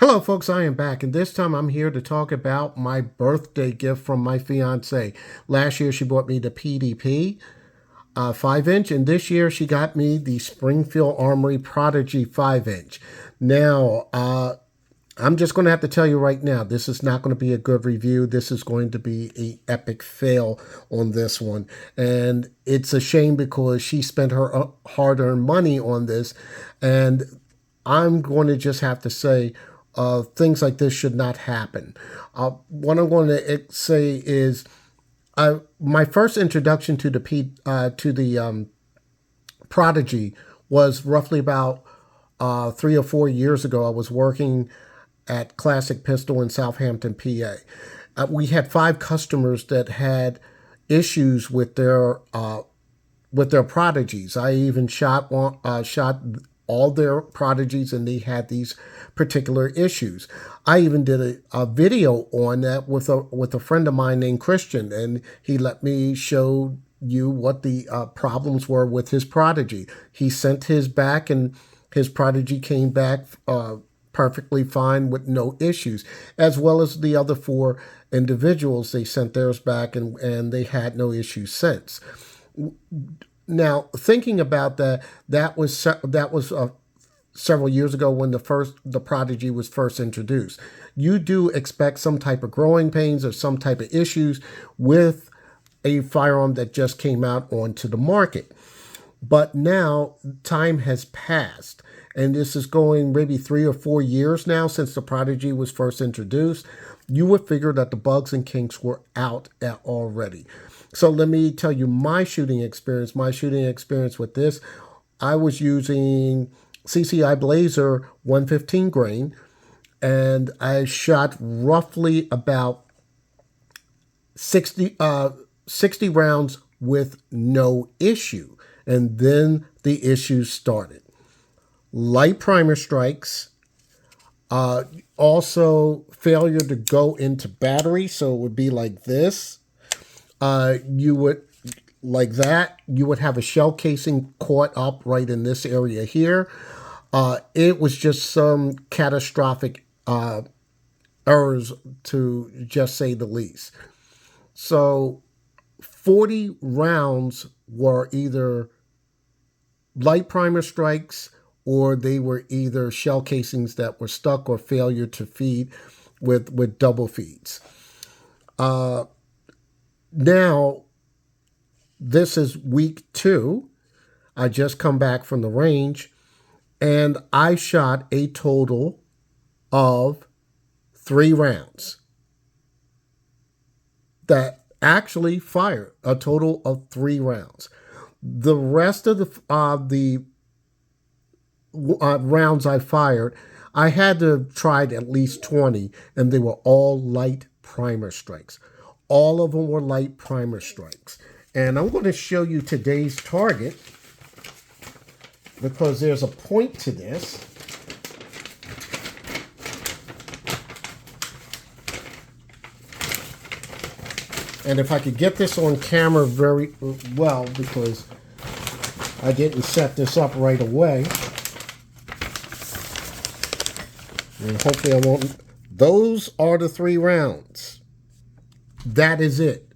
Hello, folks. I am back, and this time I'm here to talk about my birthday gift from my fiance. Last year, she bought me the PDP 5-inch, and this year she got me the Springfield Armory Prodigy 5-inch. Now, I'm just going to have to tell you right now, this is not going to be a good review. This is going to be an epic fail on this one. And it's a shame because she spent her hard-earned money on this, and I'm going to just have to say, things like this should not happen. What I'm going to say is, my first introduction to the Prodigy was roughly about 3 or 4 years ago. I was working at Classic Pistol in Southampton, PA. We had 5 customers that had issues with their Prodigies. I even shot all their Prodigies, and they had these particular issues. I even did a video on that with a friend of mine named Christian, and he let me show you what the problems were with his Prodigy. He sent his back, and his Prodigy came back perfectly fine with no issues, as well as the other 4 individuals. They sent theirs back, and they had no issues since. Now, thinking about that was several years ago when the Prodigy was first introduced. You do expect some type of growing pains or some type of issues with a firearm that just came out onto the market. But now time has passed, and this is going maybe 3 or 4 years now since the Prodigy was first introduced. You would figure that the bugs and kinks were out already. So let me tell you my shooting experience. My shooting experience with this, I was using CCI Blazer 115 grain, and I shot roughly about 60 rounds with no issue. And then the issues started. Light primer strikes, also failure to go into battery, so it would be like this. You would, like that, you would have a shell casing caught up right in this area here. It was just some catastrophic errors, to just say the least. So 40 rounds were either light primer strikes, or they were either shell casings that were stuck or failure to feed with double feeds. Now, this is week 2. I just come back from the range, and I shot a total of 3 rounds that actually fired, a total of 3 rounds. The rest of the rounds I fired, I had to try at least 20, and they were all light primer strikes. All of them were light primer strikes. And I'm going to show you today's target, because there's a point to this. And if I could get this on camera very well, because I didn't set this up right away. And hopefully I won't. Those are the 3 rounds. That is it.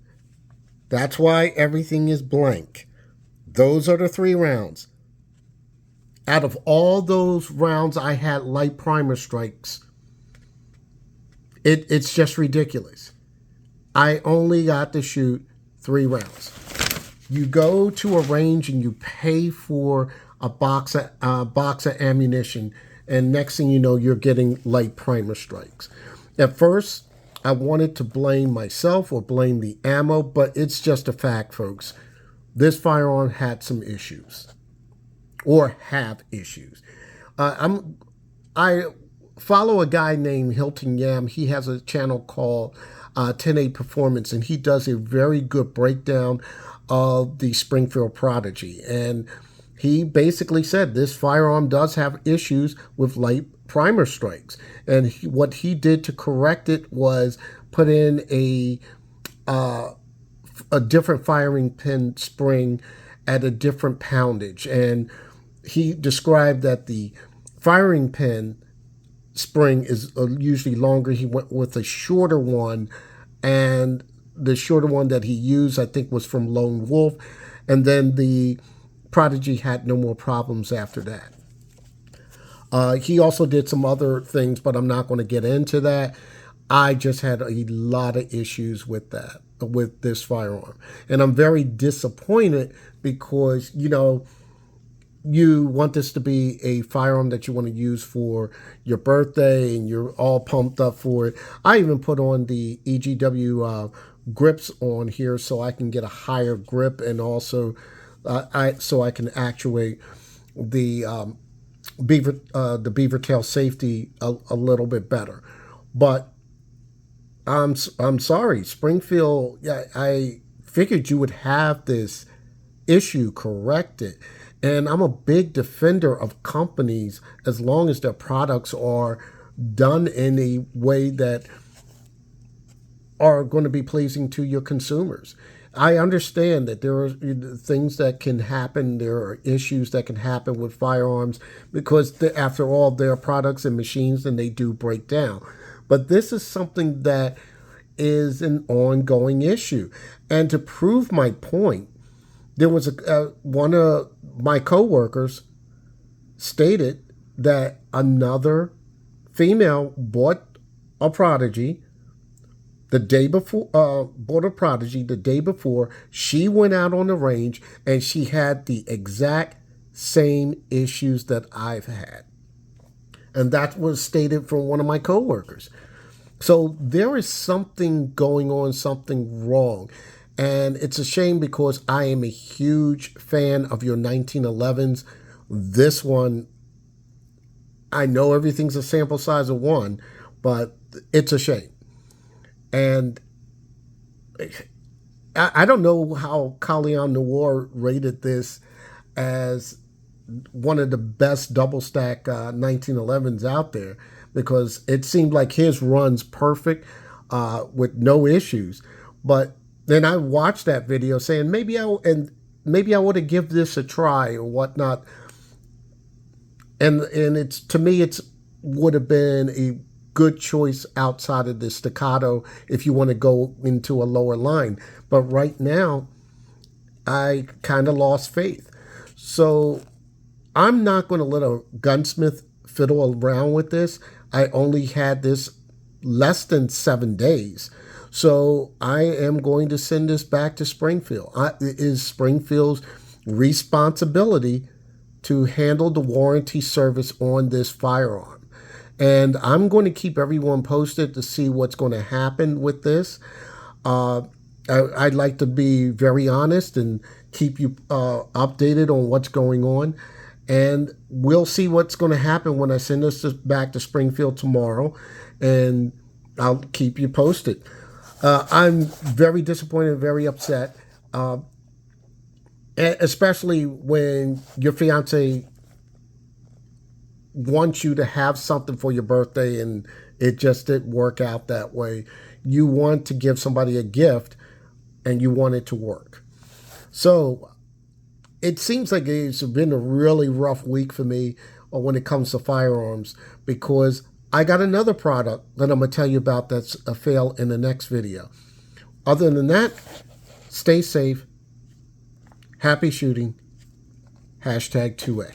That's why everything is blank. Those are the 3 rounds. Out of all those rounds, I had light primer strikes. It's just ridiculous. I only got to shoot 3 rounds. You go to a range and you pay for a box of ammunition, and next thing you know, you're getting light primer strikes. At first, I wanted to blame myself or blame the ammo, but it's just a fact, folks. This firearm had some issues, or have issues. I follow a guy named Hilton Yam. He has a channel called 10-8 Performance, and he does a very good breakdown of the Springfield Prodigy. And he basically said this firearm does have issues with light primer strikes. And what he did to correct it was put in a different firing pin spring at a different poundage. And he described that the firing pin spring is usually longer. He went with a shorter one, and the shorter one that he used, I think, was from Lone Wolf, and then the Prodigy had no more problems after that. He also did some other things, but I'm not going to get into that. I just had a lot of issues with that, with this firearm. And I'm very disappointed because, you want this to be a firearm that you want to use for your birthday and you're all pumped up for it. I even put on the EGW grips on here so I can get a higher grip, and also so I can actuate the beaver tail safety a little bit better. But I'm sorry, Springfield. Yeah, I figured you would have this issue corrected. And I'm a big defender of companies as long as their products are done in a way that are going to be pleasing to your consumers. I understand that there are things that can happen. There are issues that can happen with firearms because, after all, they're products and machines and they do break down. But this is something that is an ongoing issue. And to prove my point, there was one of my coworkers stated that another female bought a Prodigy the day before. Bought a Prodigy the day before. She went out on the range and she had the exact same issues that I've had, and that was stated from one of my coworkers. So there is something going on, something wrong. And it's a shame because I am a huge fan of your 1911s. This one, I know everything's a sample size of one, but it's a shame. And I don't know how Kalian Noir rated this as one of the best double stack 1911s out there, because it seemed like his run's perfect with no issues. But then I watched that video saying maybe I would have give this a try or whatnot. And it's, to me, it's would have been a good choice outside of the staccato if you want to go into a lower line. But right now, I kind of lost faith. So I'm not going to let a gunsmith fiddle around with this. I only had this less than 7 days. So I am going to send this back to Springfield. It is Springfield's responsibility to handle the warranty service on this firearm. And I'm going to keep everyone posted to see what's going to happen with this. I'd like to be very honest and keep you updated on what's going on. And we'll see what's going to happen when I send this back to Springfield tomorrow. And I'll keep you posted. I'm very disappointed, very upset, especially when your fiance wants you to have something for your birthday and it just didn't work out that way. You want to give somebody a gift and you want it to work. So it seems like it's been a really rough week for me when it comes to firearms, because I got another product that I'm going to tell you about that's a fail in the next video. Other than that, stay safe, happy shooting, #2A.